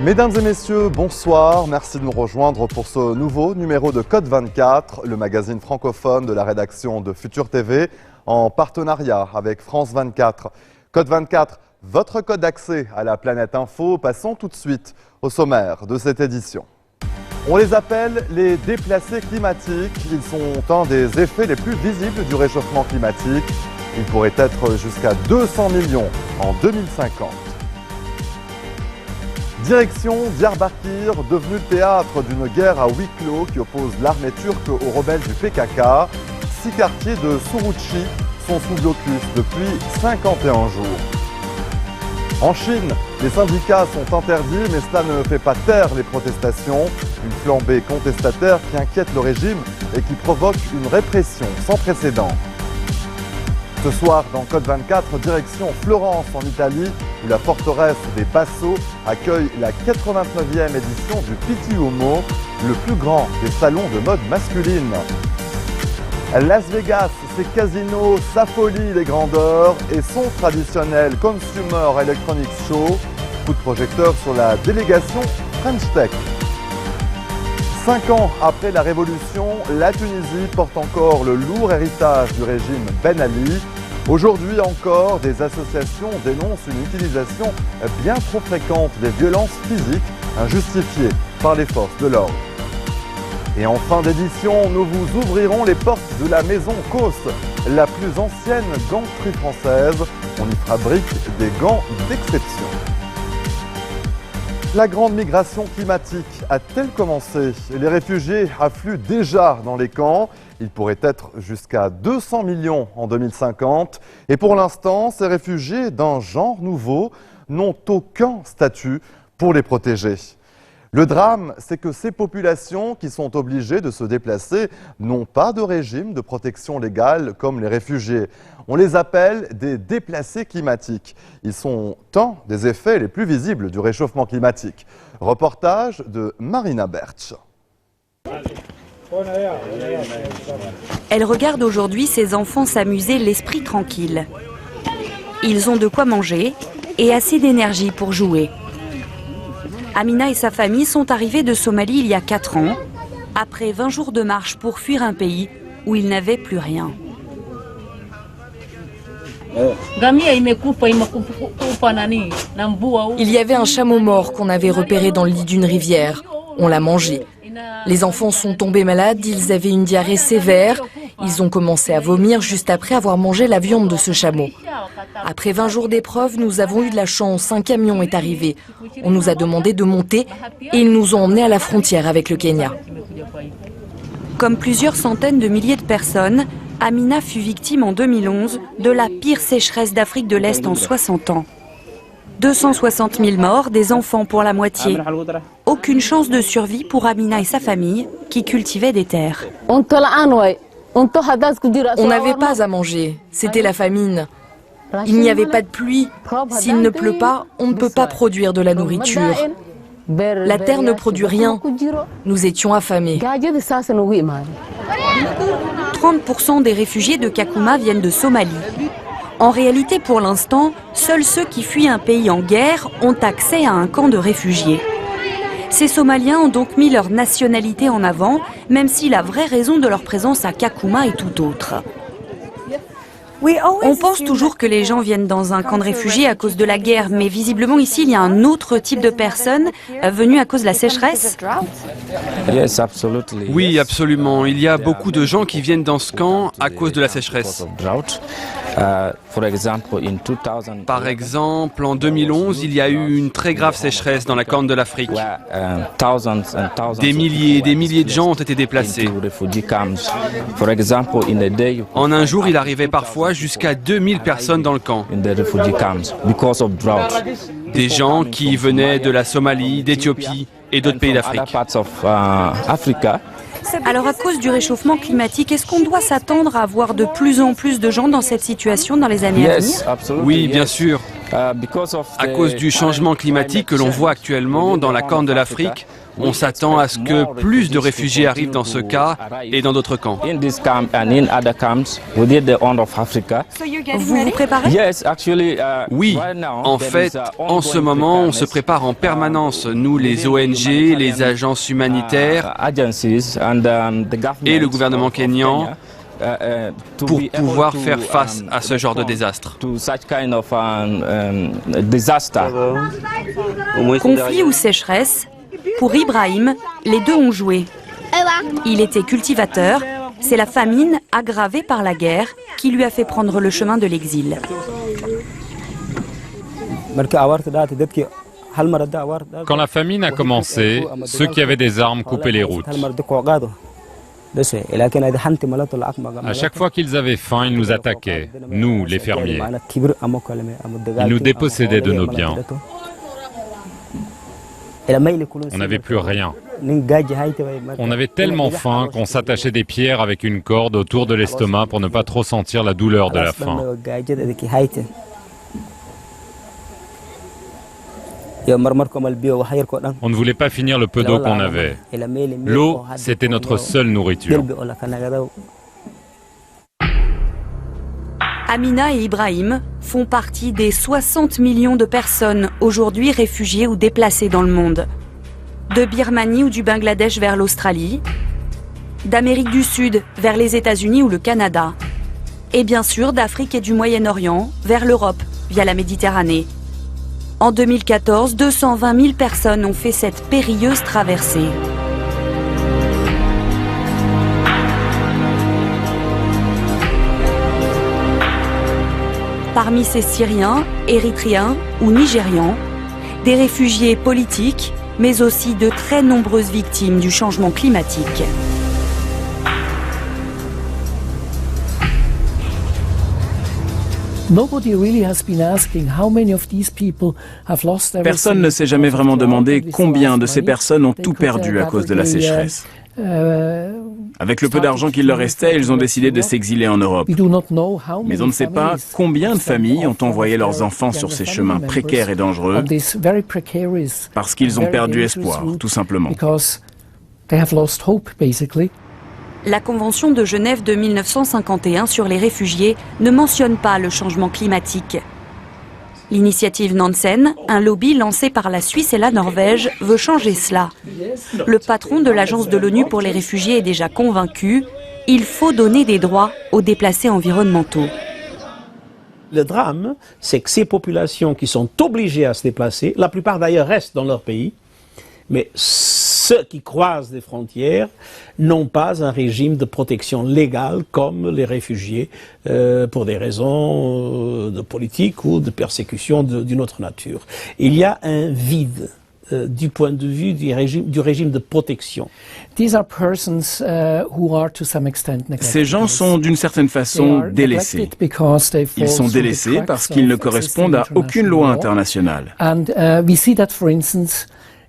Mesdames et messieurs, bonsoir. Merci de nous rejoindre pour ce nouveau numéro de Code 24, le magazine francophone de la rédaction de Futur TV, en partenariat avec France 24. Code 24, votre code d'accès à la planète info. Passons tout de suite au sommaire de cette édition. On les appelle les déplacés climatiques. Ils sont un des effets les plus visibles du réchauffement climatique. Il pourrait être jusqu'à 200 millions en 2050. Direction Diyarbakir, devenu le théâtre d'une guerre à huis clos qui oppose l'armée turque aux rebelles du PKK. 6 quartiers de Suruçi sont sous blocus depuis 51 jours. En Chine, les syndicats sont interdits, mais cela ne fait pas taire les protestations. Une flambée contestataire qui inquiète le régime et qui provoque une répression sans précédent. Ce soir, dans Code 24, direction Florence en Italie, où la forteresse des Basso accueille la 89e édition du Pitti Uomo, le plus grand des salons de mode masculine. Las Vegas, ses casinos, sa folie, les grandeurs et son traditionnel Consumer Electronics Show. Coup de projecteur sur la délégation French Tech. 5 ans après la Révolution, la Tunisie porte encore le lourd héritage du régime Ben Ali. Aujourd'hui encore, des associations dénoncent une utilisation bien trop fréquente des violences physiques injustifiées par les forces de l'ordre. Et en fin d'édition, nous vous ouvrirons les portes de la maison Cos, la plus ancienne ganterie française. On y fabrique des gants d'exception. La grande migration climatique a-t-elle commencé? Les réfugiés affluent déjà dans les camps. Il pourrait être jusqu'à 200 millions en 2050. Et pour l'instant, ces réfugiés d'un genre nouveau n'ont aucun statut pour les protéger. Le drame, c'est que ces populations qui sont obligées de se déplacer n'ont pas de régime de protection légale comme les réfugiés. On les appelle des déplacés climatiques. Ils sont un des effets les plus visibles du réchauffement climatique. Reportage de Marina Bertsch. Elle regarde aujourd'hui ses enfants s'amuser l'esprit tranquille. Ils ont de quoi manger et assez d'énergie pour jouer. Amina et sa famille sont arrivés de Somalie il y a 4 ans, après 20 jours de marche pour fuir un pays où ils n'avaient plus rien. Il y avait un chameau mort qu'on avait repéré dans le lit d'une rivière. On l'a mangé. Les enfants sont tombés malades, ils avaient une diarrhée sévère. Ils ont commencé à vomir juste après avoir mangé la viande de ce chameau. Après 20 jours d'épreuve, nous avons eu de la chance. Un camion est arrivé. On nous a demandé de monter et ils nous ont emmenés à la frontière avec le Kenya. Comme plusieurs centaines de milliers de personnes, Amina fut victime en 2011 de la pire sécheresse d'Afrique de l'Est en 60 ans. 260 000 morts, des enfants pour la moitié. Aucune chance de survie pour Amina et sa famille qui cultivaient des terres. On n'avait pas à manger, c'était la famine. Il n'y avait pas de pluie. S'il ne pleut pas, on ne peut pas produire de la nourriture. La terre ne produit rien. Nous étions affamés. 30% des réfugiés de Kakuma viennent de Somalie. En réalité, pour l'instant, seuls ceux qui fuient un pays en guerre ont accès à un camp de réfugiés. Ces Somaliens ont donc mis leur nationalité en avant, même si la vraie raison de leur présence à Kakuma est tout autre. On pense toujours que les gens viennent dans un camp de réfugiés à cause de la guerre, mais visiblement ici, il y a un autre type de personnes venues à cause de la sécheresse. Oui, absolument. Il y a beaucoup de gens qui viennent dans ce camp à cause de la sécheresse. Par exemple, en 2011, il y a eu une très grave sécheresse dans la Corne de l'Afrique. Des milliers et des milliers de gens ont été déplacés. En un jour, il arrivait parfois jusqu'à 2000 personnes dans le camp. Des gens qui venaient de la Somalie, d'Éthiopie et d'autres pays d'Afrique. Alors à cause du réchauffement climatique, est-ce qu'on doit s'attendre à voir de plus en plus de gens dans cette situation dans les années à venir? Oui, bien sûr. À cause du changement climatique que l'on voit actuellement dans la Corne de l'Afrique, on s'attend à ce que plus de réfugiés arrivent dans ce cas et dans d'autres camps. Vous vous préparez? Oui, en fait, en ce moment, on se prépare en permanence, nous les ONG, les agences humanitaires et le gouvernement kényan, pour pouvoir faire face à ce genre de désastre. Conflit ou sécheresse, pour Ibrahim, les deux ont joué. Il était cultivateur, c'est la famine aggravée par la guerre qui lui a fait prendre le chemin de l'exil. Quand la famine a commencé, ceux qui avaient des armes coupaient les routes. À chaque fois qu'ils avaient faim, ils nous attaquaient, nous, les fermiers. Ils nous dépossédaient de nos biens. On n'avait plus rien. On avait tellement faim qu'on s'attachait des pierres avec une corde autour de l'estomac pour ne pas trop sentir la douleur de la faim. On ne voulait pas finir le peu d'eau qu'on avait. L'eau, c'était notre seule nourriture. Amina et Ibrahim font partie des 60 millions de personnes aujourd'hui réfugiées ou déplacées dans le monde. De Birmanie ou du Bangladesh vers l'Australie, d'Amérique du Sud vers les États-Unis ou le Canada, et bien sûr d'Afrique et du Moyen-Orient vers l'Europe via la Méditerranée. En 2014, 220 000 personnes ont fait cette périlleuse traversée. Parmi ces Syriens, Érythréens ou Nigérians, des réfugiés politiques, mais aussi de très nombreuses victimes du changement climatique. Personne ne s'est jamais vraiment demandé combien de ces personnes ont tout perdu à cause de la sécheresse. Avec le peu d'argent qu'il leur restait, ils ont décidé de s'exiler en Europe. Mais on ne sait pas combien de familles ont envoyé leurs enfants sur ces chemins précaires et dangereux parce qu'ils ont perdu espoir, tout simplement. La Convention de Genève de 1951 sur les réfugiés ne mentionne pas le changement climatique. L'initiative Nansen, un lobby lancé par la Suisse et la Norvège, veut changer cela. Le patron de l'Agence de l'ONU pour les réfugiés est déjà convaincu, il faut donner des droits aux déplacés environnementaux. Le drame, c'est que ces populations qui sont obligées à se déplacer, la plupart d'ailleurs restent dans leur pays, mais ceux qui croisent les frontières n'ont pas un régime de protection légale comme les réfugiés pour des raisons de politique ou de persécution d'une autre nature. Il y a un vide du point de vue du régime de protection. Ces gens sont d'une certaine façon délaissés. Ils sont délaissés parce qu'ils ne correspondent à aucune loi internationale.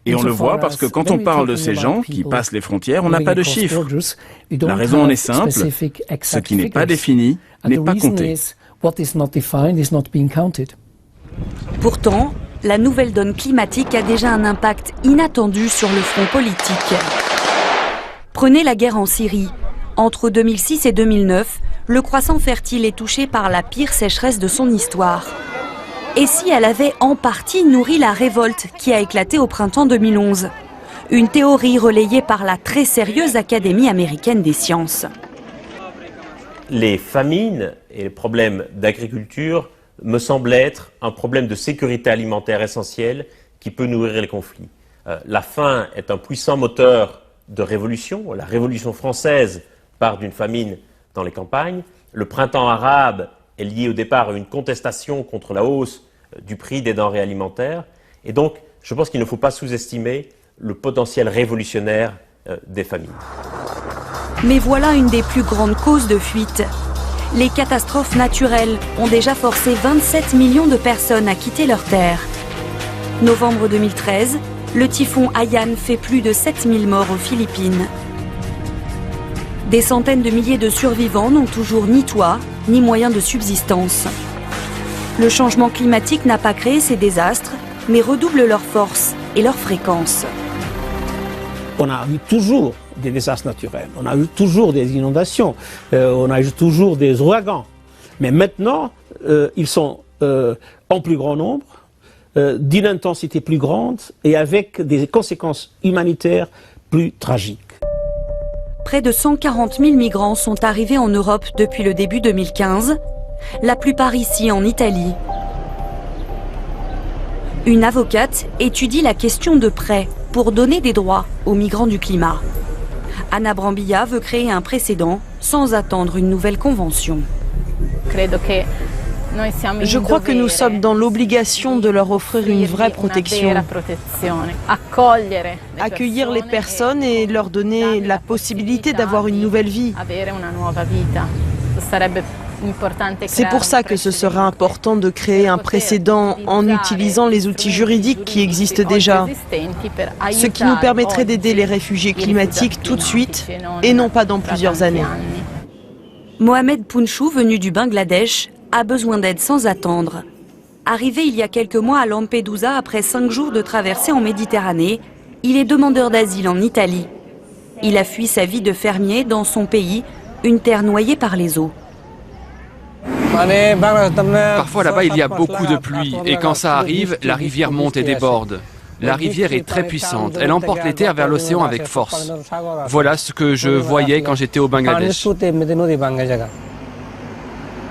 Et on le voit parce que quand on parle de ces gens qui passent les frontières, on n'a pas de chiffres. La raison en est simple, ce qui n'est pas défini n'est pas compté. Pourtant, la nouvelle donne climatique a déjà un impact inattendu sur le front politique. Prenez la guerre en Syrie. Entre 2006 et 2009, le croissant fertile est touché par la pire sécheresse de son histoire. Et si elle avait en partie nourri la révolte qui a éclaté au printemps 2011 ? Une théorie relayée par la très sérieuse Académie américaine des sciences. Les famines et les problèmes d'agriculture me semblent être un problème de sécurité alimentaire essentiel qui peut nourrir les conflits. La faim est un puissant moteur de révolution. La révolution française part d'une famine dans les campagnes. Le printemps arabe est lié au départ à une contestation contre la hausse du prix des denrées alimentaires. Et donc, je pense qu'il ne faut pas sous-estimer le potentiel révolutionnaire des famines. Mais voilà une des plus grandes causes de fuite. Les catastrophes naturelles ont déjà forcé 27 millions de personnes à quitter leur terre. Novembre 2013, le typhon Haiyan fait plus de 7000 morts aux Philippines. Des centaines de milliers de survivants n'ont toujours ni toit, ni moyens de subsistance. Le changement climatique n'a pas créé ces désastres, mais redouble leur force et leur fréquence. On a eu toujours des désastres naturels, on a eu toujours des inondations, on a eu toujours des ouragans. Mais maintenant, ils sont en plus grand nombre, d'une intensité plus grande et avec des conséquences humanitaires plus tragiques. Près de 140 000 migrants sont arrivés en Europe depuis le début 2015, la plupart ici en Italie. Une avocate étudie la question de près pour donner des droits aux migrants du climat. Anna Brambilla veut créer un précédent sans attendre une nouvelle convention. Je crois que nous sommes dans l'obligation de leur offrir une vraie protection. Accueillir les personnes et leur donner la possibilité d'avoir une nouvelle vie. C'est pour ça que ce sera important de créer un précédent en utilisant les outils juridiques qui existent déjà. Ce qui nous permettrait d'aider les réfugiés climatiques tout de suite et non pas dans plusieurs années. Mohamed Punchou, venu du Bangladesh, a besoin d'aide sans attendre. Arrivé il y a quelques mois à Lampedusa après 5 jours de traversée en Méditerranée, il est demandeur d'asile en Italie. Il a fui sa vie de fermier dans son pays, une terre noyée par les eaux. Parfois là-bas il y a beaucoup de pluie et quand ça arrive, la rivière monte et déborde. La rivière est très puissante, elle emporte les terres vers l'océan avec force. Voilà ce que je voyais quand j'étais au Bangladesh.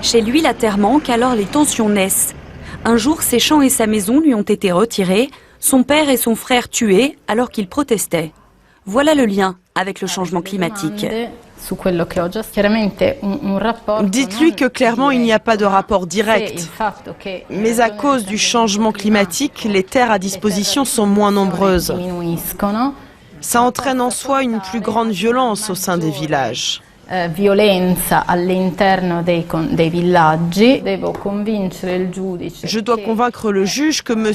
Chez lui, la terre manque, alors les tensions naissent. Un jour, ses champs et sa maison lui ont été retirés, son père et son frère tués alors qu'ils protestaient. Voilà le lien avec le changement climatique. Dites-lui que clairement il n'y a pas de rapport direct. Mais à cause du changement climatique, les terres à disposition sont moins nombreuses. Ça entraîne en soi une plus grande violence au sein des villages. Je dois convaincre le juge que M.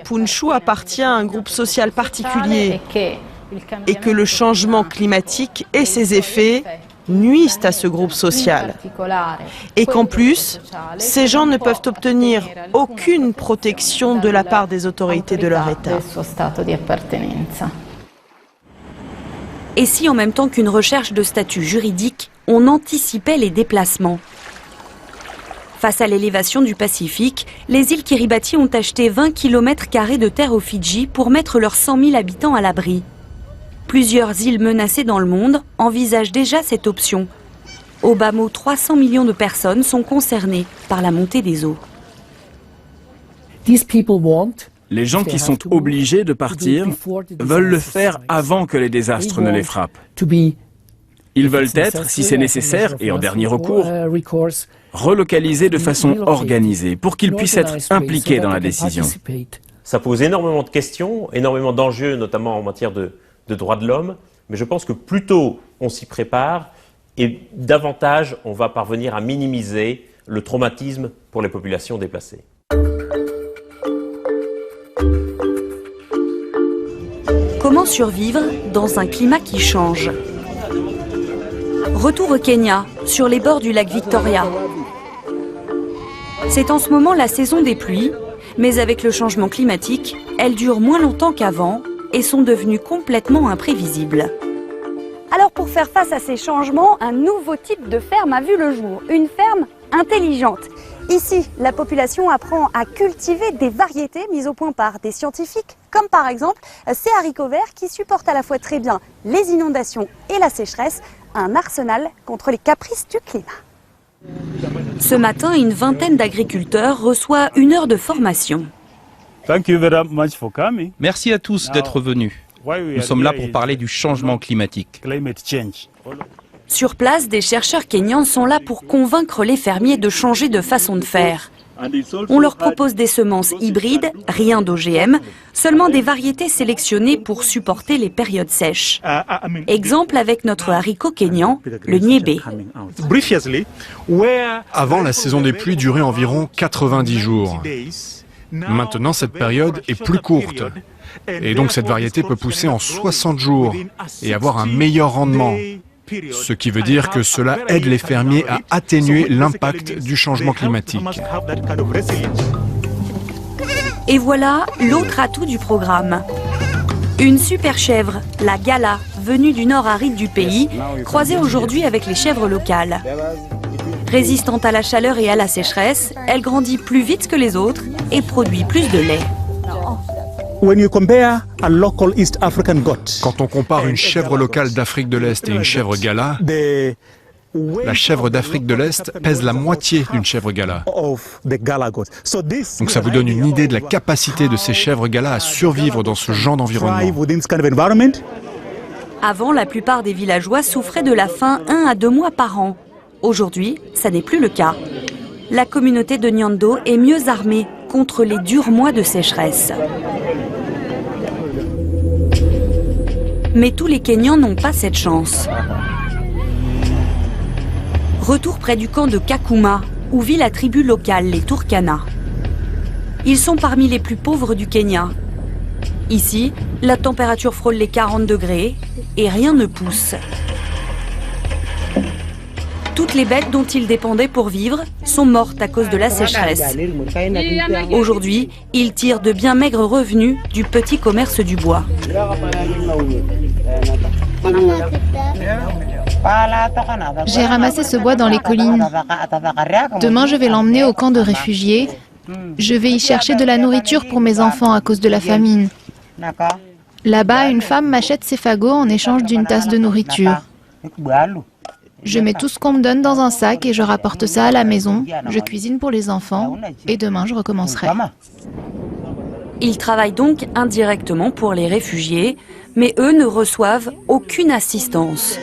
Punchou appartient à un groupe social particulier et que le changement climatique et ses effets nuisent à ce groupe social. Et qu'en plus, ces gens ne peuvent obtenir aucune protection de la part des autorités de leur État. Et si en même temps qu'une recherche de statut juridique, on anticipait les déplacements? Face à l'élévation du Pacifique, les îles Kiribati ont acheté 20 km² de terre aux Fidji pour mettre leurs 100 000 habitants à l'abri. Plusieurs îles menacées dans le monde envisagent déjà cette option. Au bas mot, 300 millions de personnes sont concernées par la montée des eaux. Les gens qui sont obligés de partir veulent le faire avant que les désastres ne les frappent. Ils veulent être, si c'est nécessaire et en dernier recours, relocalisés de façon organisée pour qu'ils puissent être impliqués dans la décision. Ça pose énormément de questions, énormément d'enjeux, notamment en matière de droits de l'homme, mais je pense que plus tôt on s'y prépare et davantage on va parvenir à minimiser le traumatisme pour les populations déplacées. Comment survivre dans un climat qui change? Retour au Kenya, sur les bords du lac Victoria. C'est en ce moment la saison des pluies, mais avec le changement climatique, elles durent moins longtemps qu'avant et sont devenues complètement imprévisibles. Alors pour faire face à ces changements, un nouveau type de ferme a vu le jour, une ferme intelligente. Ici, la population apprend à cultiver des variétés mises au point par des scientifiques, comme par exemple ces haricots verts qui supportent à la fois très bien les inondations et la sécheresse, un arsenal contre les caprices du climat. Ce matin, une vingtaine d'agriculteurs reçoit 1 heure de formation. Merci à tous d'être venus. Nous sommes là pour parler du changement climatique. Sur place, des chercheurs kenyans sont là pour convaincre les fermiers de changer de façon de faire. On leur propose des semences hybrides, rien d'OGM, seulement des variétés sélectionnées pour supporter les périodes sèches. Exemple avec notre haricot kényan, le niébé. Avant, la saison des pluies durait environ 90 jours. Maintenant, cette période est plus courte. Et donc cette variété peut pousser en 60 jours et avoir un meilleur rendement. Ce qui veut dire que cela aide les fermiers à atténuer l'impact du changement climatique. Et voilà l'autre atout du programme. Une super chèvre, la Gala, venue du nord aride du pays, croisée aujourd'hui avec les chèvres locales. Résistante à la chaleur et à la sécheresse, elle grandit plus vite que les autres et produit plus de lait. Quand on compare une chèvre locale d'Afrique de l'Est et une chèvre Gala, la chèvre d'Afrique de l'Est pèse la moitié d'une chèvre Gala. Donc ça vous donne une idée de la capacité de ces chèvres Gala à survivre dans ce genre d'environnement. Avant, la plupart des villageois souffraient de la faim 1 à 2 mois par an. Aujourd'hui, ça n'est plus le cas. La communauté de Nyando est mieux armée contre les durs mois de sécheresse. Mais tous les Kenyans n'ont pas cette chance. Retour près du camp de Kakuma, où vit la tribu locale, les Turkana. Ils sont parmi les plus pauvres du Kenya. Ici, la température frôle les 40 degrés et rien ne pousse. Toutes les bêtes dont ils dépendaient pour vivre sont mortes à cause de la sécheresse. Aujourd'hui, ils tirent de bien maigres revenus du petit commerce du bois. J'ai ramassé ce bois dans les collines. Demain, je vais l'emmener au camp de réfugiés. Je vais y chercher de la nourriture pour mes enfants à cause de la famine. Là-bas, une femme m'achète ses fagots en échange d'une tasse de nourriture. Je mets tout ce qu'on me donne dans un sac et je rapporte ça à la maison. Je cuisine pour les enfants et demain, je recommencerai. Ils travaillent donc indirectement pour les réfugiés, mais eux ne reçoivent aucune assistance.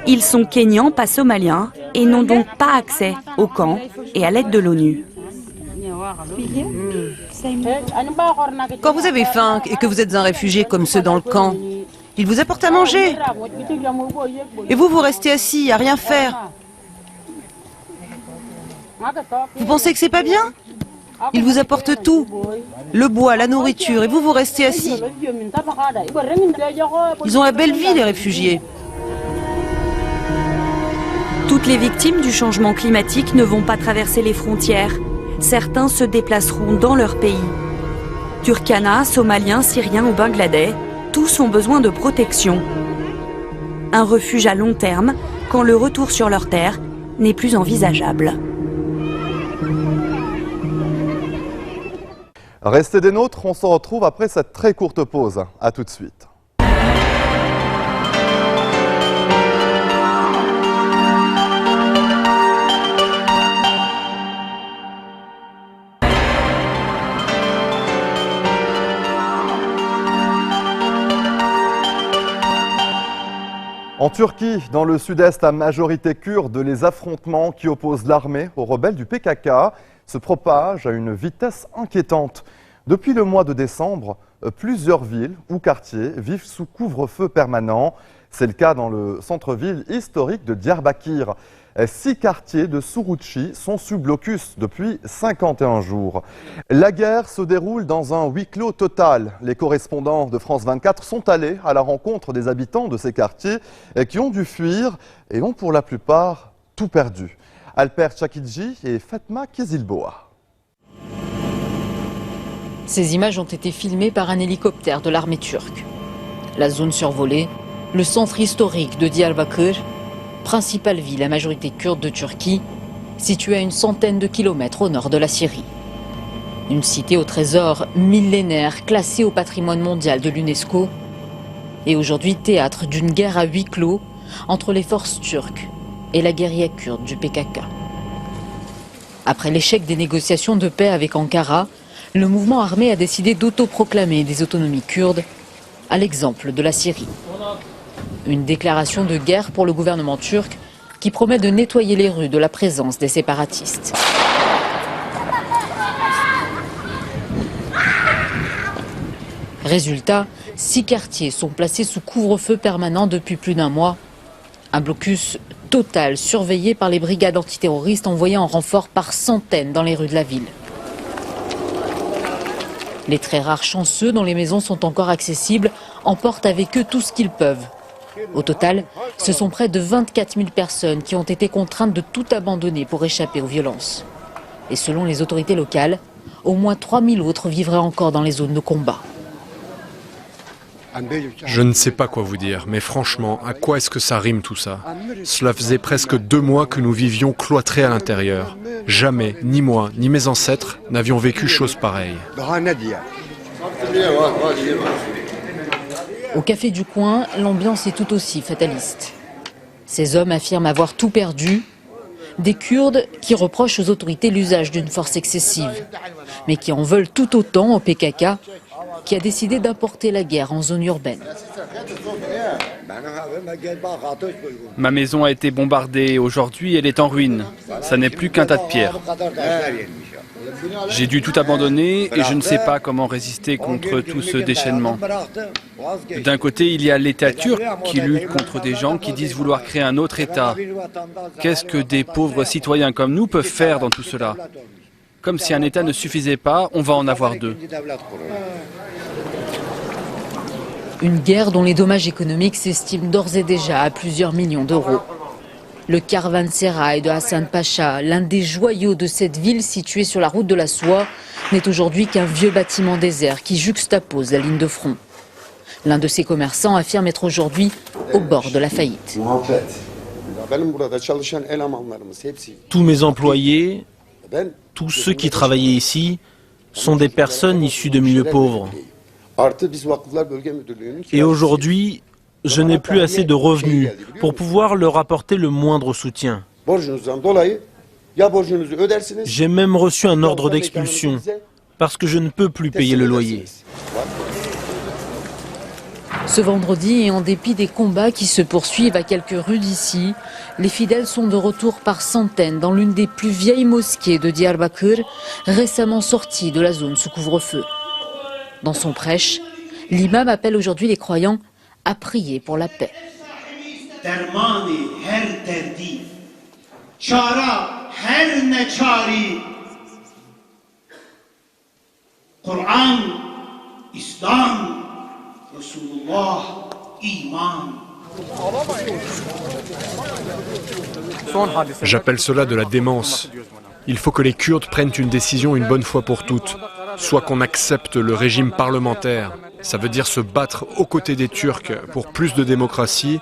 Ils sont kenyans, pas somaliens, et n'ont donc pas accès au camp et à l'aide de l'ONU. Quand vous avez faim et que vous êtes un réfugié comme ceux dans le camp, ils vous apportent à manger. Et vous, vous restez assis à rien faire. Vous pensez que c'est pas bien? Ils vous apportent tout. Le bois, la nourriture, et vous, vous restez assis. Ils ont la belle vie, les réfugiés. Toutes les victimes du changement climatique ne vont pas traverser les frontières. Certains se déplaceront dans leur pays. Turkana, Somaliens, Syriens ou Bangladais, tous ont besoin de protection. Un refuge à long terme quand le retour sur leur terre n'est plus envisageable. Restez des nôtres, on se retrouve après cette très courte pause. A tout de suite. En Turquie, dans le sud-est à majorité kurde, les affrontements qui opposent l'armée aux rebelles du PKK se propagent à une vitesse inquiétante. Depuis le mois de décembre, plusieurs villes ou quartiers vivent sous couvre-feu permanent. C'est le cas dans le centre-ville historique de Diyarbakir. 6 quartiers de Suruçi sont sous blocus depuis 51 jours. La guerre se déroule dans un huis clos total. Les correspondants de France 24 sont allés à la rencontre des habitants de ces quartiers qui ont dû fuir et ont pour la plupart tout perdu. Alper Çakıcı et Fatma Kizilboa. Ces images ont été filmées par un hélicoptère de l'armée turque. La zone survolée, le centre historique de Diyarbakir, principale ville à majorité kurde de Turquie, située à une centaine de kilomètres au nord de la Syrie. Une cité au trésor millénaire classée au patrimoine mondial de l'UNESCO et aujourd'hui théâtre d'une guerre à huis clos entre les forces turques et la guérilla kurde du PKK. Après l'échec des négociations de paix avec Ankara, le mouvement armé a décidé d'autoproclamer des autonomies kurdes, à l'exemple de la Syrie. Une déclaration de guerre pour le gouvernement turc qui promet de nettoyer les rues de la présence des séparatistes. Résultat, 6 quartiers sont placés sous couvre-feu permanent depuis plus d'un mois. Un blocus total surveillé par les brigades antiterroristes envoyées en renfort par centaines dans les rues de la ville. Les très rares chanceux dont les maisons sont encore accessibles emportent avec eux tout ce qu'ils peuvent. Au total, ce sont près de 24 000 personnes qui ont été contraintes de tout abandonner pour échapper aux violences. Et selon les autorités locales, au moins 3 000 autres vivraient encore dans les zones de combat. Je ne sais pas quoi vous dire, mais franchement, à quoi est-ce que ça rime tout ça? Cela faisait presque 2 mois que nous vivions cloîtrés à l'intérieur. Jamais, ni moi, ni mes ancêtres, n'avions vécu chose pareille. Au café du coin, l'ambiance est tout aussi fataliste. Ces hommes affirment avoir tout perdu. Des Kurdes qui reprochent aux autorités l'usage d'une force excessive, mais qui en veulent tout autant au PKK, qui a décidé d'importer la guerre en zone urbaine. Ma maison a été bombardée. Aujourd'hui, elle est en ruine. Ça n'est plus qu'un tas de pierres. J'ai dû tout abandonner et je ne sais pas comment résister contre tout ce déchaînement. D'un côté, il y a l'État turc qui lutte contre des gens qui disent vouloir créer un autre État. Qu'est-ce que des pauvres citoyens comme nous peuvent faire dans tout cela? Comme si un État ne suffisait pas, on va en avoir 2. Une guerre dont les dommages économiques s'estiment d'ores et déjà à plusieurs millions d'euros. Le caravansérail de Hassan Pacha, l'un des joyaux de cette ville située sur la route de la soie, n'est aujourd'hui qu'un vieux bâtiment désert qui juxtapose la ligne de front. L'un de ses commerçants affirme être aujourd'hui au bord de la faillite. Tous mes employés, tous ceux qui travaillaient ici, sont des personnes issues de milieux pauvres. Et aujourd'hui, je n'ai plus assez de revenus pour pouvoir leur apporter le moindre soutien. J'ai même reçu un ordre d'expulsion parce que je ne peux plus payer le loyer. Ce vendredi, et en dépit des combats qui se poursuivent à quelques rues d'ici, les fidèles sont de retour par centaines dans l'une des plus vieilles mosquées de Diyarbakır, récemment sortie de la zone sous couvre-feu. Dans son prêche, l'imam appelle aujourd'hui les croyants à prier pour la paix. J'appelle cela de la démence. Il faut que les Kurdes prennent une décision une bonne fois pour toutes. Soit qu'on accepte le régime parlementaire, ça veut dire se battre aux côtés des Turcs pour plus de démocratie,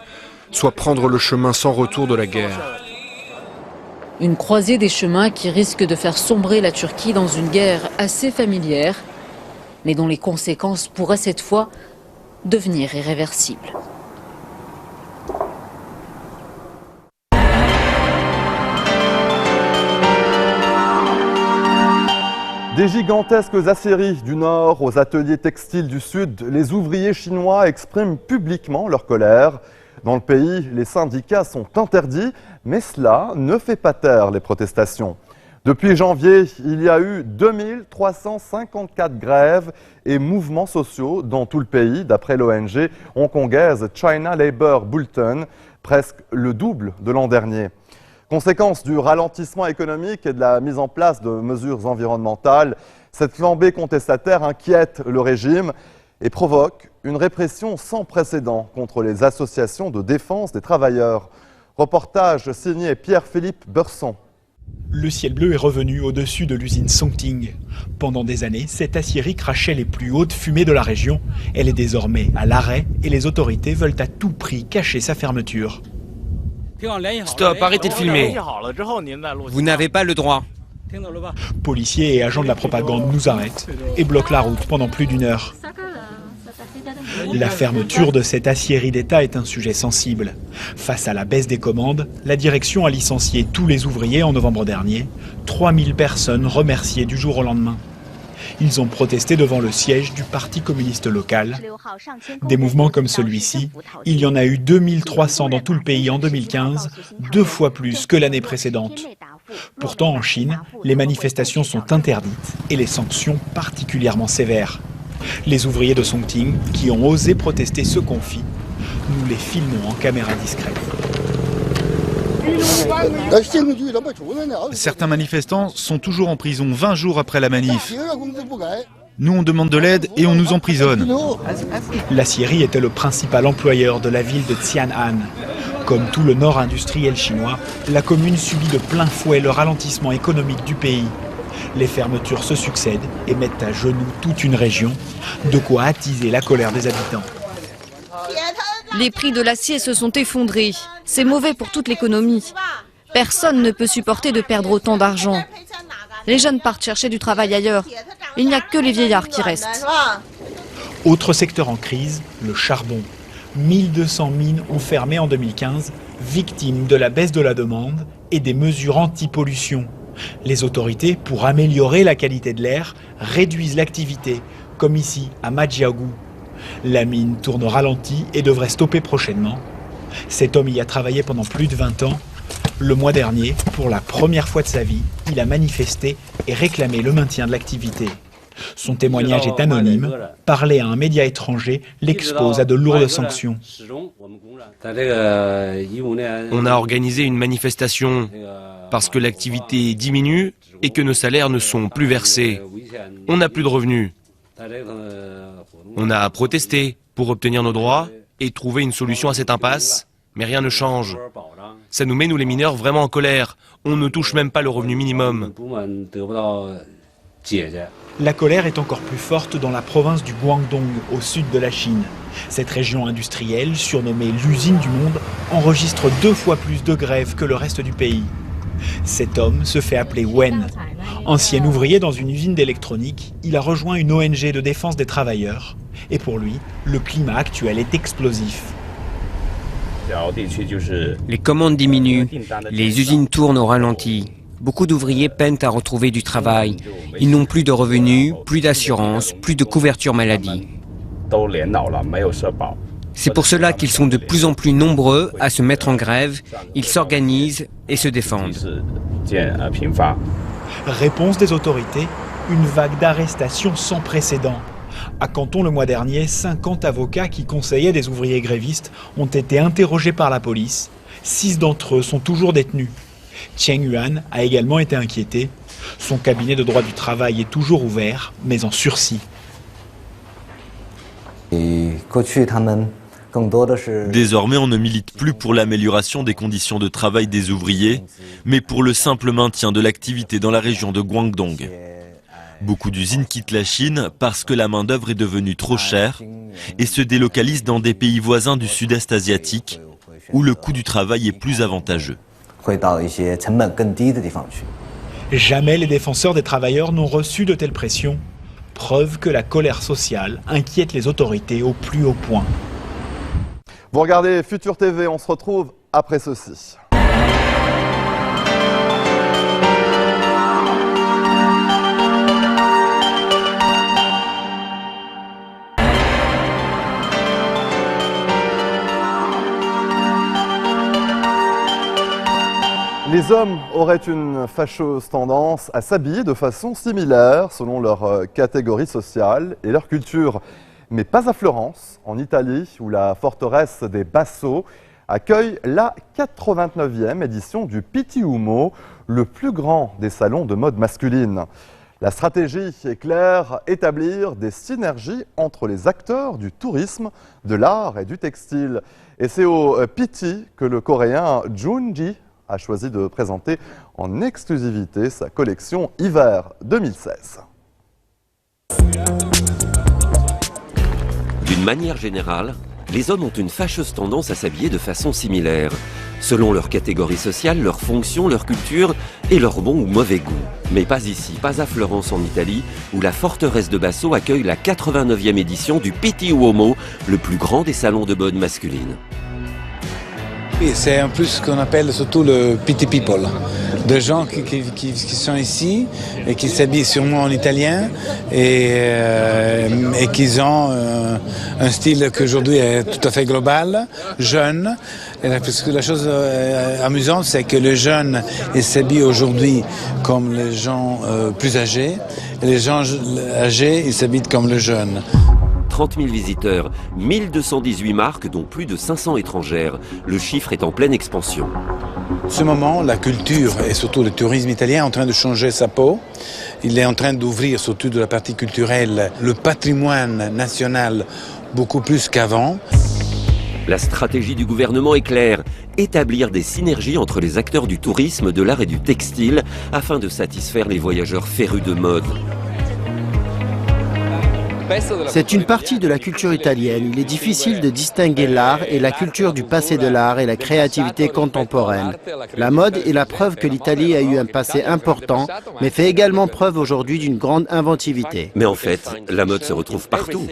soit prendre le chemin sans retour de la guerre. Une croisée des chemins qui risque de faire sombrer la Turquie dans une guerre assez familière, mais dont les conséquences pourraient cette fois devenir irréversibles. Des gigantesques aciéries du Nord aux ateliers textiles du Sud, les ouvriers chinois expriment publiquement leur colère. Dans le pays, les syndicats sont interdits, mais cela ne fait pas taire les protestations. Depuis janvier, il y a eu 2354 grèves et mouvements sociaux dans tout le pays, d'après l'ONG hongkongaise China Labour Bulletin, presque le double de l'an dernier. Conséquence du ralentissement économique et de la mise en place de mesures environnementales, cette flambée contestataire inquiète le régime et provoque une répression sans précédent contre les associations de défense des travailleurs. Reportage signé Pierre-Philippe Beurson. Le ciel bleu est revenu au-dessus de l'usine Songting. Pendant des années, cette aciérie crachait les plus hautes fumées de la région. Elle est désormais à l'arrêt et les autorités veulent à tout prix cacher sa fermeture. Stop, arrêtez de filmer. Vous n'avez pas le droit. Policiers et agents de la propagande nous arrêtent et bloquent la route pendant plus d'1 heure. La fermeture de cette aciérie d'État est un sujet sensible. Face à la baisse des commandes, la direction a licencié tous les ouvriers en novembre dernier. 3000 personnes remerciées du jour au lendemain. Ils ont protesté devant le siège du Parti communiste local. Des mouvements comme celui-ci, il y en a eu 2300 dans tout le pays en 2015, 2 fois plus que l'année précédente. Pourtant, en Chine, les manifestations sont interdites et les sanctions particulièrement sévères. Les ouvriers de Songting, qui ont osé protester, se confient. Nous les filmons en caméra discrète. Certains manifestants sont toujours en prison 20 jours après la manif. Nous, on demande de l'aide et on nous emprisonne. L'aciérie était le principal employeur de la ville de Xian'an. Comme tout le nord industriel chinois, la commune subit de plein fouet le ralentissement économique du pays. Les fermetures se succèdent et mettent à genoux toute une région, de quoi attiser la colère des habitants. Les prix de l'acier se sont effondrés. C'est mauvais pour toute l'économie. Personne ne peut supporter de perdre autant d'argent. Les jeunes partent chercher du travail ailleurs. Il n'y a que les vieillards qui restent. Autre secteur en crise, le charbon. 1200 mines ont fermé en 2015, victimes de la baisse de la demande et des mesures anti-pollution. Les autorités, pour améliorer la qualité de l'air, réduisent l'activité, comme ici à Majiagu. La mine tourne au ralenti et devrait stopper prochainement. Cet homme y a travaillé pendant plus de 20 ans. Le mois dernier, pour la première fois de sa vie, il a manifesté et réclamé le maintien de l'activité. Son témoignage est anonyme. Parler à un média étranger l'expose à de lourdes sanctions. On a organisé une manifestation parce que l'activité diminue et que nos salaires ne sont plus versés. On n'a plus de revenus. On a protesté pour obtenir nos droits et trouver une solution à cette impasse, mais rien ne change. Ça nous met, nous les mineurs, vraiment en colère. On ne touche même pas le revenu minimum. La colère est encore plus forte dans la province du Guangdong, au sud de la Chine. Cette région industrielle, surnommée l'usine du monde, enregistre 2 fois plus de grèves que le reste du pays. Cet homme se fait appeler Wen. Ancien ouvrier dans une usine d'électronique, il a rejoint une ONG de défense des travailleurs. Et pour lui, le climat actuel est explosif. Les commandes diminuent, les usines tournent au ralenti. Beaucoup d'ouvriers peinent à retrouver du travail. Ils n'ont plus de revenus, plus d'assurance, plus de couverture maladie. C'est pour cela qu'ils sont de plus en plus nombreux à se mettre en grève. Ils s'organisent et se défendent. Réponse des autorités, une vague d'arrestations sans précédent. À Canton le mois dernier, 50 avocats qui conseillaient des ouvriers grévistes ont été interrogés par la police. 6 d'entre eux sont toujours détenus. Cheng Yuan a également été inquiété. Son cabinet de droit du travail est toujours ouvert, mais en sursis. Désormais, on ne milite plus pour l'amélioration des conditions de travail des ouvriers, mais pour le simple maintien de l'activité dans la région de Guangdong. Beaucoup d'usines quittent la Chine parce que la main-d'œuvre est devenue trop chère et se délocalisent dans des pays voisins du sud-est asiatique où le coût du travail est plus avantageux. Jamais les défenseurs des travailleurs n'ont reçu de telles pressions. Preuve que la colère sociale inquiète les autorités au plus haut point. Vous regardez Futur TV, on se retrouve après ceci. Les hommes auraient une fâcheuse tendance à s'habiller de façon similaire selon leur catégorie sociale et leur culture. Mais pas à Florence, en Italie, où la forteresse des Basso accueille la 89e édition du Pitti Uomo, le plus grand des salons de mode masculine. La stratégie est claire, établir des synergies entre les acteurs du tourisme, de l'art et du textile. Et c'est au Pitti que le Coréen Junji a choisi de présenter en exclusivité sa collection hiver 2016. D'une manière générale, les hommes ont une fâcheuse tendance à s'habiller de façon similaire, selon leur catégorie sociale, leur fonction, leur culture et leur bon ou mauvais goût. Mais pas ici, pas à Florence en Italie, où la forteresse de Basso accueille la 89e édition du Pitti Uomo, le plus grand des salons de mode masculine. C'est un peu ce qu'on appelle surtout le Pitti People, de gens qui sont ici et qui s'habillent sûrement en italien et qui ont un style qui aujourd'hui est tout à fait global, jeune. Parce que la chose amusante, c'est que les jeunes s'habillent aujourd'hui comme les gens plus âgés et les gens âgés ils s'habillent comme les jeunes. 30 000 visiteurs, 1218 marques, dont plus de 500 étrangères. Le chiffre est en pleine expansion. En ce moment, la culture et surtout le tourisme italien est en train de changer sa peau. Il est en train d'ouvrir, surtout de la partie culturelle, le patrimoine national beaucoup plus qu'avant. La stratégie du gouvernement est claire, établir des synergies entre les acteurs du tourisme, de l'art et du textile afin de satisfaire les voyageurs férus de mode. C'est une partie de la culture italienne. Il est difficile de distinguer l'art et la culture du passé de l'art et la créativité contemporaine. La mode est la preuve que l'Italie a eu un passé important, mais fait également preuve aujourd'hui d'une grande inventivité. Mais en fait, la mode se retrouve partout.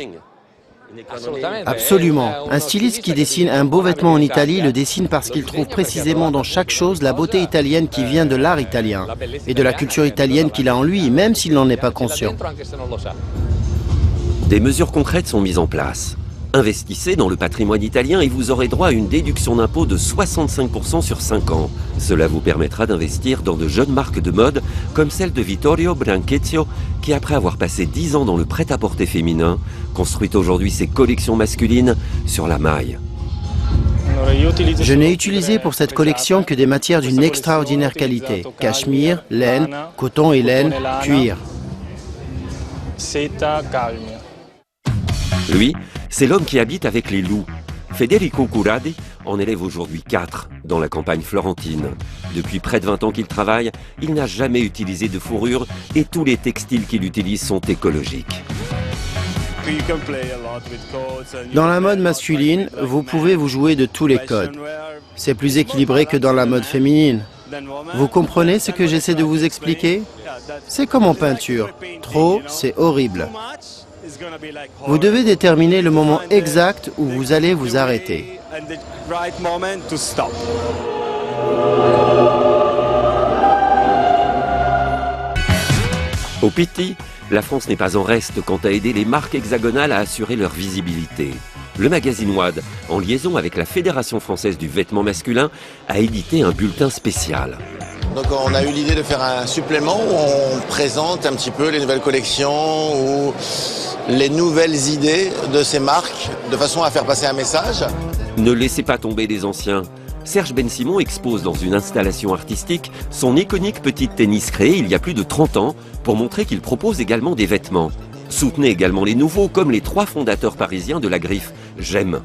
Absolument. Un styliste qui dessine un beau vêtement en Italie le dessine parce qu'il trouve précisément dans chaque chose la beauté italienne qui vient de l'art italien et de la culture italienne qu'il a en lui, même s'il n'en est pas conscient. Des mesures concrètes sont mises en place. Investissez dans le patrimoine italien et vous aurez droit à une déduction d'impôt de 65% sur 5 ans. Cela vous permettra d'investir dans de jeunes marques de mode comme celle de Vittorio Branchetio qui, après avoir passé 10 ans dans le prêt-à-porter féminin, construit aujourd'hui ses collections masculines sur la maille. Je n'ai utilisé pour cette collection que des matières d'une extraordinaire qualité. Cachemire, laine, coton et laine, cuir. Lui, c'est l'homme qui habite avec les loups. Federico Curadi en élève aujourd'hui 4 dans la campagne florentine. Depuis près de 20 ans qu'il travaille, il n'a jamais utilisé de fourrure et tous les textiles qu'il utilise sont écologiques. Dans la mode masculine, vous pouvez vous jouer de tous les codes. C'est plus équilibré que dans la mode féminine. Vous comprenez ce que j'essaie de vous expliquer? C'est comme en peinture. Trop, c'est horrible. Vous devez déterminer le moment exact où vous allez vous arrêter. Au Pitti, la France n'est pas en reste quant à aider les marques hexagonales à assurer leur visibilité. Le magazine WAD, en liaison avec la Fédération française du vêtement masculin, a édité un bulletin spécial. Donc on a eu l'idée de faire un supplément où on présente un petit peu les nouvelles collections ou les nouvelles idées de ces marques, de façon à faire passer un message. Ne laissez pas tomber les anciens. Serge Ben-Simon expose dans une installation artistique son iconique petite tennis créée il y a plus de 30 ans pour montrer qu'il propose également des vêtements. Soutenez également les nouveaux comme les 3 fondateurs parisiens de la griffe J'aime.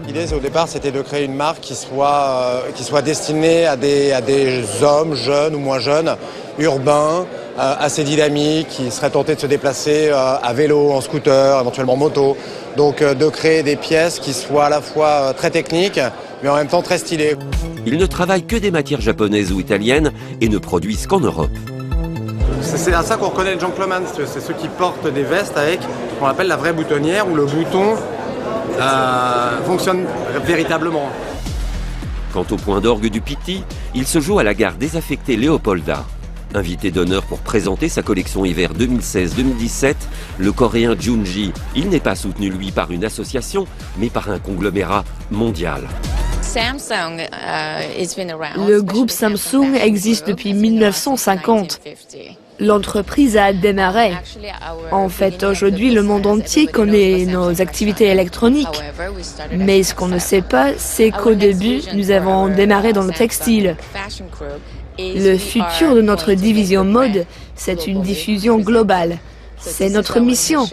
L'idée au départ c'était de créer une marque qui soit destinée à des hommes jeunes ou moins jeunes, urbains, assez dynamiques, qui seraient tentés de se déplacer à vélo, en scooter, éventuellement moto. Donc de créer des pièces qui soient à la fois très techniques mais en même temps très stylées. Ils ne travaillent que des matières japonaises ou italiennes et ne produisent qu'en Europe. C'est à ça qu'on reconnaît les gentlemen, c'est ceux qui portent des vestes avec ce qu'on appelle la vraie boutonnière où le bouton fonctionne véritablement. Quant au point d'orgue du Pitti, il se joue à la gare désaffectée Léopolda. Invité d'honneur pour présenter sa collection hiver 2016-2017, le coréen Junji, il n'est pas soutenu lui par une association, mais par un conglomérat mondial. Le groupe Samsung existe depuis 1950. L'entreprise a démarré. En fait, aujourd'hui, le monde entier connaît nos activités électroniques. Mais ce qu'on ne sait pas, c'est qu'au début, nous avons démarré dans le textile. Le futur de notre division mode, c'est une diffusion globale. C'est notre mission.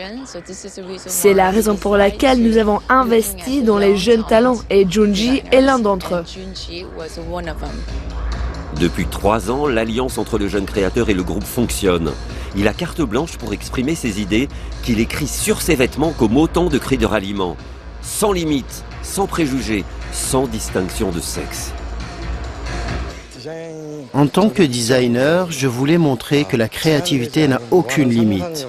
C'est la raison pour laquelle nous avons investi dans les jeunes talents et Junji est l'un d'entre eux. Depuis 3 ans, l'alliance entre le jeune créateur et le groupe fonctionne. Il a carte blanche pour exprimer ses idées, qu'il écrit sur ses vêtements comme autant de cris de ralliement. Sans limite, sans préjugés, sans distinction de sexe. En tant que designer, je voulais montrer que la créativité n'a aucune limite.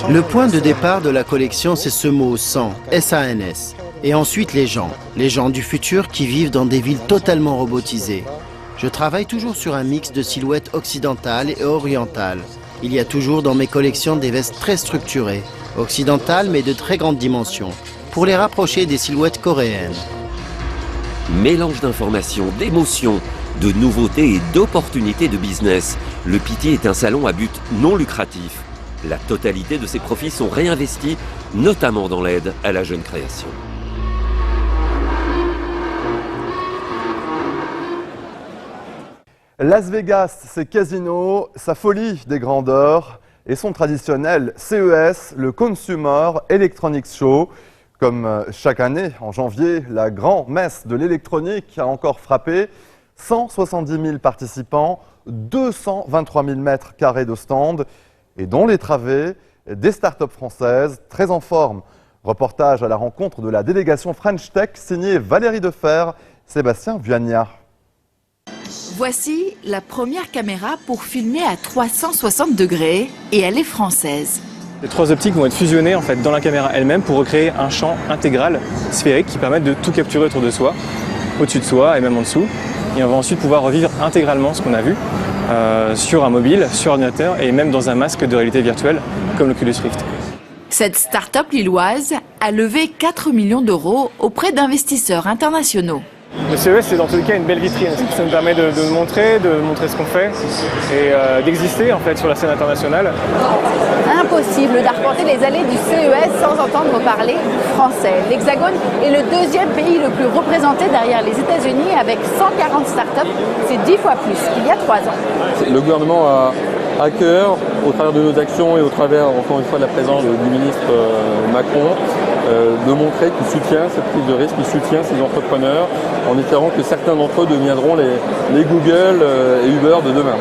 Le point de départ de la collection, c'est ce mot « sans », S-A-N-S. Et ensuite les gens du futur qui vivent dans des villes totalement robotisées. Je travaille toujours sur un mix de silhouettes occidentales et orientales. Il y a toujours dans mes collections des vestes très structurées, occidentales mais de très grande dimension, pour les rapprocher des silhouettes coréennes. Mélange d'informations, d'émotions, de nouveautés et d'opportunités de business. Le Pitti est un salon à but non lucratif. La totalité de ses profits sont réinvestis, notamment dans l'aide à la jeune création. Las Vegas, ses casinos, sa folie des grandeurs et son traditionnel CES, le Consumer Electronics Show. Comme chaque année, en janvier, la grand-messe de l'électronique a encore frappé. 170 000 participants, 223 000 mètres carrés de stands et dont les travées des startups françaises très en forme. Reportage à la rencontre de la délégation French Tech signée Valérie Defer, Sébastien Viagna. Voici la première caméra pour filmer à 360 degrés et elle est française. Les trois optiques vont être fusionnées en fait, dans la caméra elle-même pour recréer un champ intégral sphérique qui permet de tout capturer autour de soi, au-dessus de soi et même en dessous. Et on va ensuite pouvoir revivre intégralement ce qu'on a vu sur un mobile, sur ordinateur et même dans un masque de réalité virtuelle comme l'Oculus Rift. Cette start-up lilloise a levé 4 millions d'euros auprès d'investisseurs internationaux. Le CES, c'est dans tous les cas une belle vitrine. Ça nous permet de montrer ce qu'on fait et d'exister en fait sur la scène internationale. Impossible d'arpenter les allées du CES sans entendre parler français. L'Hexagone est le deuxième pays le plus représenté derrière les États-Unis avec 140 startups. C'est 10 fois plus qu'il y a 3 ans. Le gouvernement a à cœur, au travers de nos actions et au travers, encore une fois, de la présence du ministre Macron, de montrer qu'il soutient cette prise de risque, qu'il soutient ces entrepreneurs, en espérant que certains d'entre eux deviendront les Google et Uber de demain.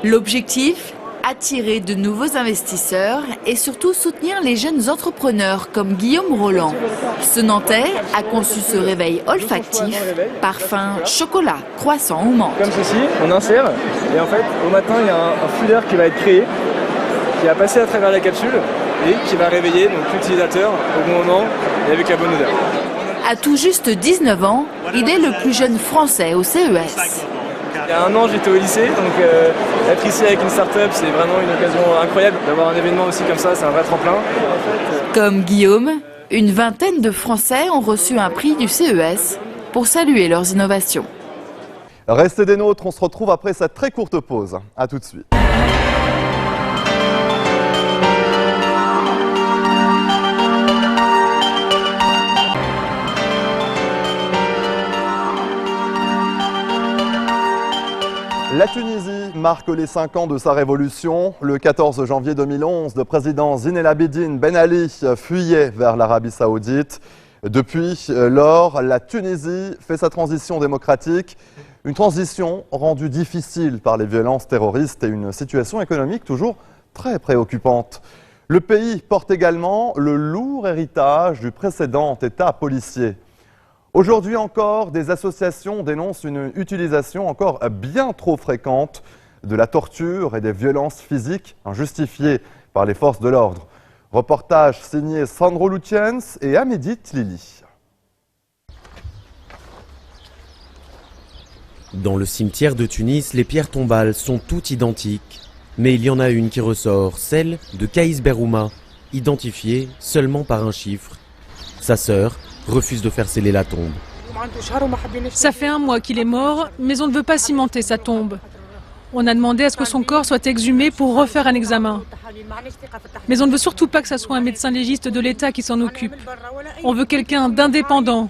L'objectif ? Attirer de nouveaux investisseurs et surtout soutenir les jeunes entrepreneurs comme Guillaume Roland. Ce Nantais a conçu ce réveil olfactif, parfum, chocolat, croissant ou menthe. Comme ceci, on insère et en fait au matin il y a un flux d'air qui va être créé, qui va passer à travers la capsule et qui va réveiller donc l'utilisateur au bon moment et avec la bonne odeur. À tout juste 19 ans, il est le plus jeune français au CES. Il y a un an, j'étais au lycée, donc être ici avec une start-up, c'est vraiment une occasion incroyable d'avoir un événement aussi comme ça, c'est un vrai tremplin. Comme Guillaume, une vingtaine de Français ont reçu un prix du CES pour saluer leurs innovations. Restez des nôtres, on se retrouve après cette très courte pause. A tout de suite. La Tunisie marque les 5 ans de sa révolution. Le 14 janvier 2011, le président Zine El Abidine Ben Ali fuyait vers l'Arabie Saoudite. Depuis lors, la Tunisie fait sa transition démocratique. Une transition rendue difficile par les violences terroristes et une situation économique toujours très préoccupante. Le pays porte également le lourd héritage du précédent État policier. Aujourd'hui encore, des associations dénoncent une utilisation encore bien trop fréquente de la torture et des violences physiques injustifiées par les forces de l'ordre. Reportage signé Sandro Luciens et Amédit Lili. Dans le cimetière de Tunis, les pierres tombales sont toutes identiques. Mais il y en a une qui ressort, celle de Kaïs Berouma, identifiée seulement par un chiffre. Sa sœur refuse de faire sceller la tombe. Ça fait 1 mois qu'il est mort, mais on ne veut pas cimenter sa tombe. On a demandé à ce que son corps soit exhumé pour refaire un examen. Mais on ne veut surtout pas que ça soit un médecin légiste de l'État qui s'en occupe. On veut quelqu'un d'indépendant.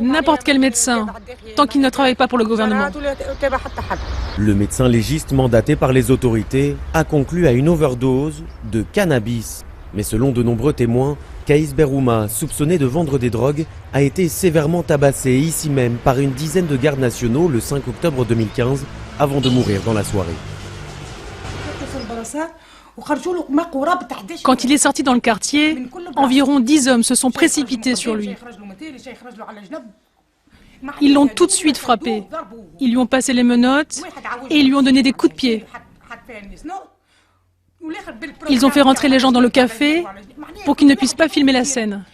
N'importe quel médecin, tant qu'il ne travaille pas pour le gouvernement. Le médecin légiste mandaté par les autorités a conclu à une overdose de cannabis. Mais selon de nombreux témoins, Kaïs Berouma, soupçonné de vendre des drogues, a été sévèrement tabassé ici même par une dizaine de gardes nationaux le 5 octobre 2015, avant de mourir dans la soirée. Quand il est sorti dans le quartier, environ 10 hommes se sont précipités sur lui. Ils l'ont tout de suite frappé. Ils lui ont passé les menottes et ils lui ont donné des coups de pied. Ils ont fait rentrer les gens dans le café pour qu'ils ne puissent pas filmer la scène.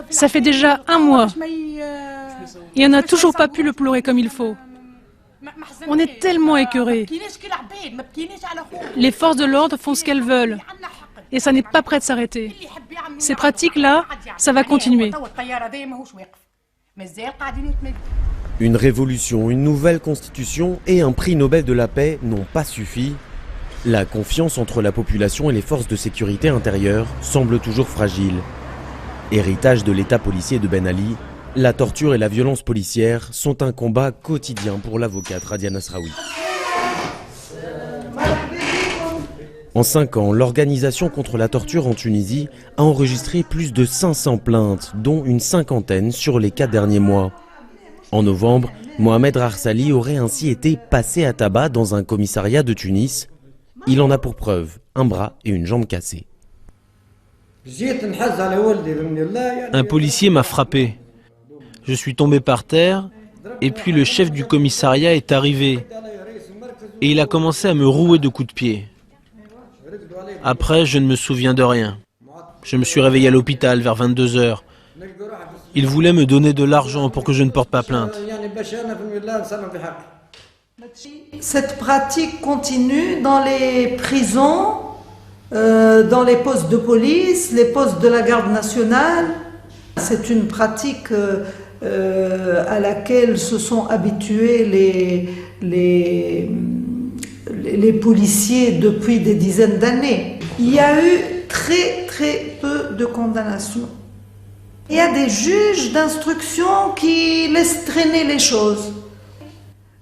Ça fait déjà 1 mois et on n'a toujours pas pu le pleurer comme il faut. On est tellement écœurés. Les forces de l'ordre font ce qu'elles veulent et ça n'est pas prêt de s'arrêter. Ces pratiques-là, ça va continuer. Une révolution, une nouvelle constitution et un prix Nobel de la paix n'ont pas suffi. La confiance entre la population et les forces de sécurité intérieure semble toujours fragile. Héritage de l'état policier de Ben Ali, La torture et la violence policière sont un combat quotidien pour l'avocate Radia Nasraoui. En 5 ans, l'organisation contre la torture en Tunisie a enregistré plus de 500 plaintes, dont une cinquantaine sur les 4 derniers mois. En novembre, Mohamed Rarsali aurait ainsi été passé à tabac dans un commissariat de Tunis. Il en a pour preuve un bras et une jambe cassés. Un policier m'a frappé. Je suis tombé par terre et puis le chef du commissariat est arrivé et il a commencé à me rouer de coups de pied. Après, je ne me souviens de rien. Je me suis réveillé à l'hôpital vers 22 h. Il voulait me donner de l'argent pour que je ne porte pas plainte. Cette pratique continue dans les prisons, dans les postes de police, les postes de la garde nationale. C'est une pratique à laquelle se sont habitués les policiers depuis des dizaines d'années. Il y a eu très peu de condamnations. Il y a des juges d'instruction qui laissent traîner les choses.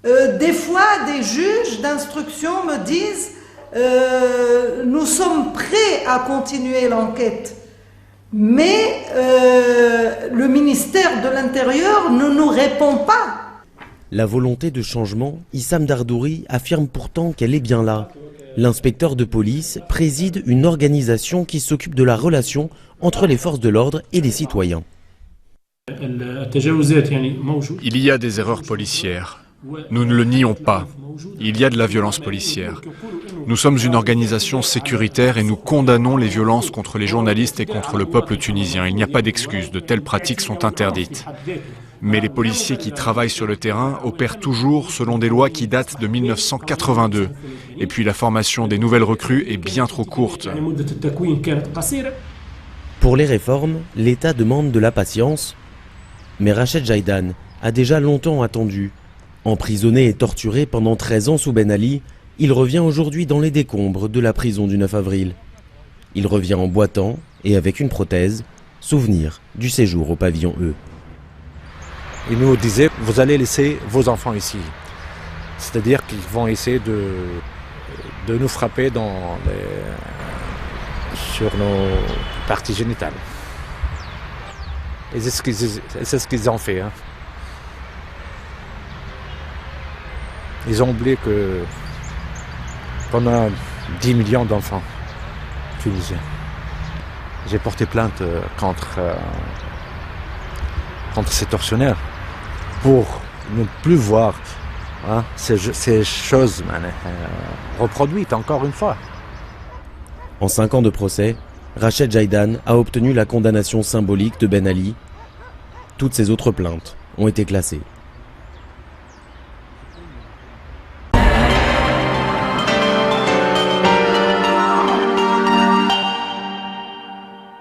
Des fois, des juges d'instruction me disent nous sommes prêts à continuer l'enquête, mais le ministère de l'Intérieur ne nous répond pas. La volonté de changement, Issam Dardouri affirme pourtant qu'elle est bien là. L'inspecteur de police préside une organisation qui s'occupe de la relation entre les forces de l'ordre et les citoyens. Il y a des erreurs policières. Nous ne le nions pas. Il y a de la violence policière. Nous sommes une organisation sécuritaire et nous condamnons les violences contre les journalistes et contre le peuple tunisien. Il n'y a pas d'excuse, de telles pratiques sont interdites. Mais les policiers qui travaillent sur le terrain opèrent toujours selon des lois qui datent de 1982. Et puis la formation des nouvelles recrues est bien trop courte. Pour les réformes, l'État demande de la patience. Mais Rached Jaidan a déjà longtemps attendu. Emprisonné et torturé pendant 13 ans sous Ben Ali, il revient aujourd'hui dans les décombres de la prison du 9 avril. Il revient en boitant et avec une prothèse, souvenir du séjour au pavillon E. Ils nous disaient, vous allez laisser vos enfants ici. C'est-à-dire qu'ils vont essayer de nous frapper sur nos parties génitales. Et c'est ce qu'ils ont fait. Hein. Ils ont oublié qu'on a 10 millions d'enfants tunisiens. J'ai porté plainte contre ces tortionnaires pour ne plus voir ces choses reproduites encore une fois. En 5 ans de procès, Rached Jaidan a obtenu la condamnation symbolique de Ben Ali. Toutes ses autres plaintes ont été classées.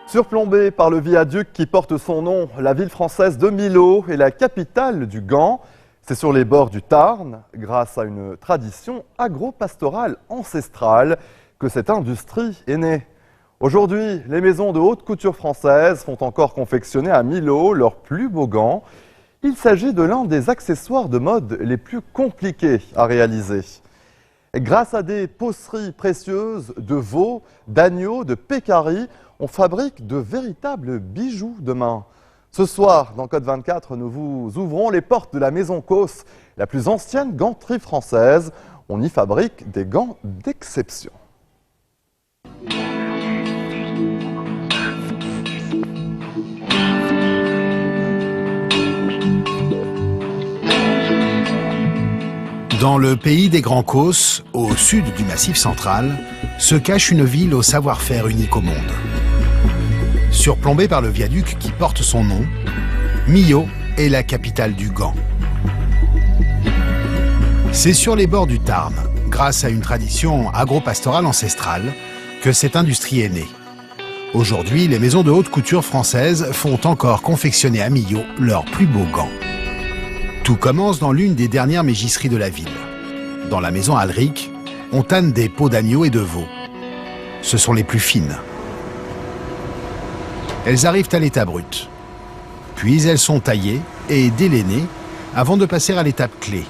Surplombée par le viaduc qui porte son nom, la ville française de Millau est la capitale du Gand. C'est sur les bords du Tarn, grâce à une tradition agro-pastorale ancestrale, que cette industrie est née. Aujourd'hui, les maisons de haute couture françaises font encore confectionner à Millau leurs plus beaux gants. Il s'agit de l'un des accessoires de mode les plus compliqués à réaliser. Grâce à des peausseries précieuses de veau, d'agneau, de pécari, on fabrique de véritables bijoux de main. Ce soir, dans Code 24, nous vous ouvrons les portes de la maison Causse, la plus ancienne ganterie française. On y fabrique des gants d'exception. Dans le pays des Grands Causses, au sud du Massif central, se cache une ville au savoir-faire unique au monde. Surplombée par le viaduc qui porte son nom, Millau est la capitale du Gand. C'est sur les bords du Tarn, grâce à une tradition agro-pastorale ancestrale, que cette industrie est née. Aujourd'hui, les maisons de haute couture françaises font encore confectionner à Millau leurs plus beaux gants. Tout commence dans l'une des dernières mégisseries de la ville. Dans la maison Alric, on tanne des peaux d'agneau et de veau. Ce sont les plus fines. Elles arrivent à l'état brut. Puis elles sont taillées et délainées avant de passer à l'étape clé,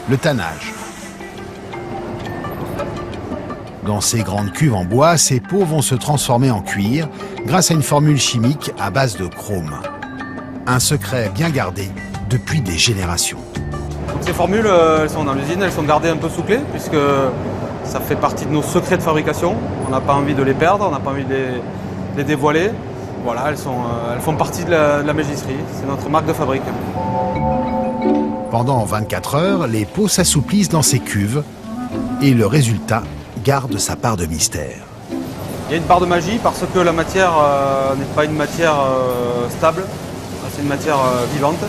le tannage. Dans ces grandes cuves en bois, ces peaux vont se transformer en cuir grâce à une formule chimique à base de chrome. Un secret bien gardé depuis des générations. Donc ces formules, elles sont dans l'usine, elles sont gardées un peu sous clé puisque ça fait partie de nos secrets de fabrication. On n'a pas envie de les perdre, on n'a pas envie de les dévoiler. Voilà, elles font partie de la mégisserie, c'est notre marque de fabrique. Pendant 24 heures, les peaux s'assouplissent dans ces cuves et le résultat garde sa part de mystère. Il y a une part de magie parce que la matière n'est pas une matière stable, c'est une matière vivante.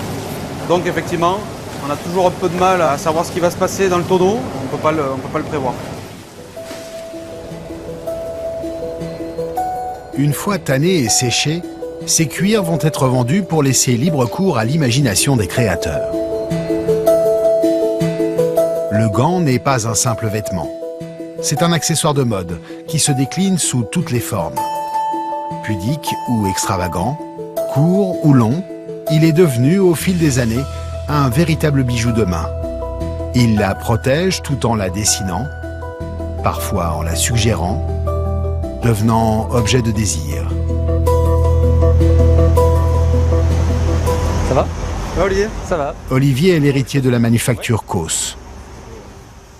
Donc effectivement, on a toujours un peu de mal à savoir ce qui va se passer dans le tonneau, on ne peut pas le prévoir. Une fois tannés et séchés, ces cuirs vont être vendus pour laisser libre cours à l'imagination des créateurs. Le gant n'est pas un simple vêtement. C'est un accessoire de mode qui se décline sous toutes les formes. Pudique ou extravagant, court ou long, il est devenu au fil des années un véritable bijou de main. Il la protège tout en la dessinant, parfois en la suggérant, devenant objet de désir. Ça va? Ça va Olivier? Ça va. Olivier est l'héritier de la manufacture Causse.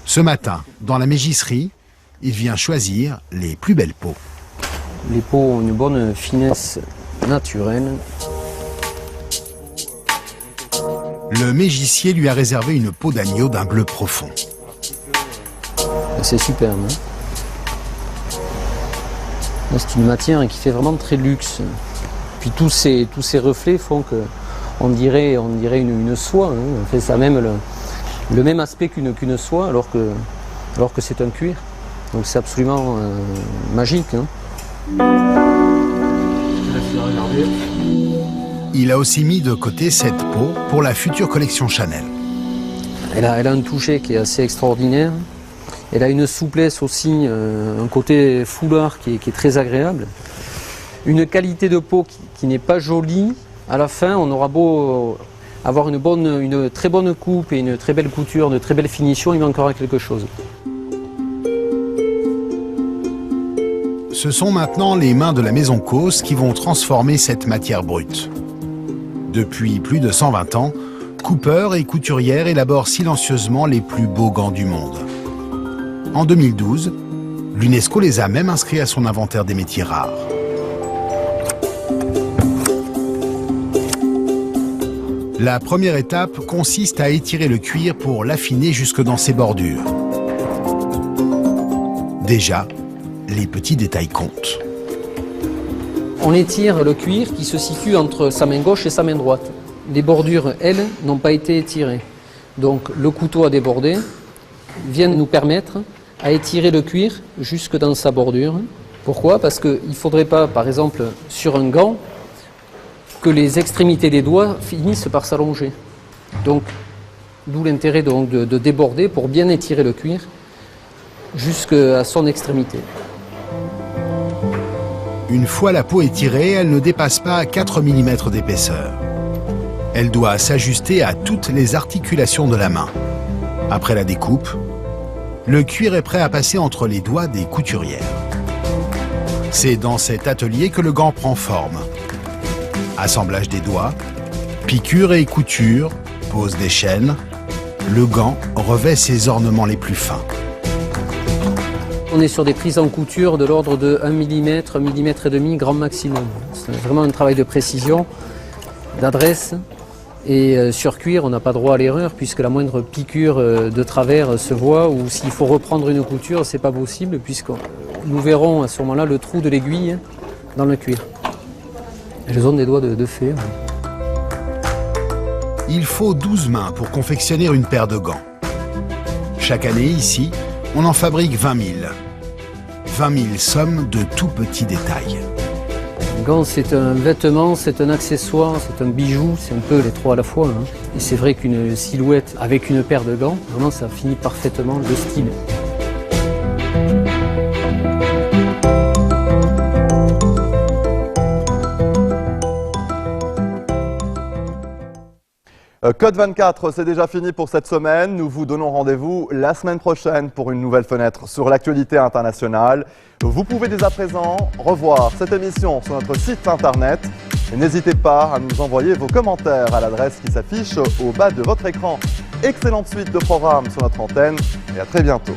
Ce matin, dans la mégisserie, il vient choisir les plus belles peaux. Les peaux ont une bonne finesse naturelle. Le mégissier lui a réservé une peau d'agneau d'un bleu profond. C'est superbe. Hein? C'est une matière qui fait vraiment très luxe. Puis tous ces reflets font qu'on dirait une soie. Hein? On fait ça même le même aspect qu'une soie alors que c'est un cuir. Donc c'est absolument magique. Hein? Il a aussi mis de côté cette peau pour la future collection Chanel. Elle a un toucher qui est assez extraordinaire. Elle a une souplesse aussi, un côté foulard qui est très agréable. Une qualité de peau qui n'est pas jolie. À la fin, on aura beau avoir une très bonne coupe et une très belle couture, de très belle finition, il manquera quelque chose. Ce sont maintenant les mains de la maison Causse qui vont transformer cette matière brute. Depuis plus de 120 ans, coupeurs et couturières élaborent silencieusement les plus beaux gants du monde. En 2012, l'UNESCO les a même inscrits à son inventaire des métiers rares. La première étape consiste à étirer le cuir pour l'affiner jusque dans ses bordures. Déjà, les petits détails comptent. On étire le cuir qui se situe entre sa main gauche et sa main droite. Les bordures, elles, n'ont pas été étirées. Donc le couteau à déborder vient nous permettre à étirer le cuir jusque dans sa bordure. Pourquoi? Parce qu'il ne faudrait pas, par exemple, sur un gant, que les extrémités des doigts finissent par s'allonger. Donc, d'où l'intérêt de déborder pour bien étirer le cuir jusqu'à son extrémité. Une fois la peau étirée, elle ne dépasse pas 4 mm d'épaisseur. Elle doit s'ajuster à toutes les articulations de la main. Après la découpe, le cuir est prêt à passer entre les doigts des couturières. C'est dans cet atelier que le gant prend forme. Assemblage des doigts, piqûre et couture, pose des chaînes, le gant revêt ses ornements les plus fins. On est sur des prises en couture de l'ordre de 1 mm, 1 mm et demi, grand maximum. C'est vraiment un travail de précision, d'adresse. Et sur cuir, on n'a pas droit à l'erreur puisque la moindre piqûre de travers se voit, ou s'il faut reprendre une couture, c'est pas possible puisque nous verrons à ce moment-là le trou de l'aiguille dans le cuir. Elles ont des doigts de fer. Il faut 12 mains pour confectionner une paire de gants. Chaque année, ici, on en fabrique 20 000. 20 000 sommes de tout petits détails. Le gant, c'est un vêtement, c'est un accessoire, c'est un bijou, c'est un peu les trois à la fois. Hein. Et c'est vrai qu'une silhouette avec une paire de gants, vraiment, ça finit parfaitement le style. Code 24, c'est déjà fini pour cette semaine. Nous vous donnons rendez-vous la semaine prochaine pour une nouvelle fenêtre sur l'actualité internationale. Vous pouvez dès à présent revoir cette émission sur notre site internet. Et n'hésitez pas à nous envoyer vos commentaires à l'adresse qui s'affiche au bas de votre écran. Excellente suite de programmes sur notre antenne et à très bientôt.